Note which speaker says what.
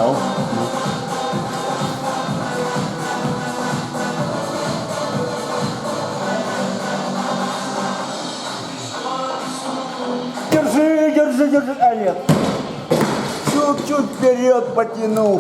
Speaker 1: стал. Держи, держи, держи. А нет. Чуть-чуть вперед потянув.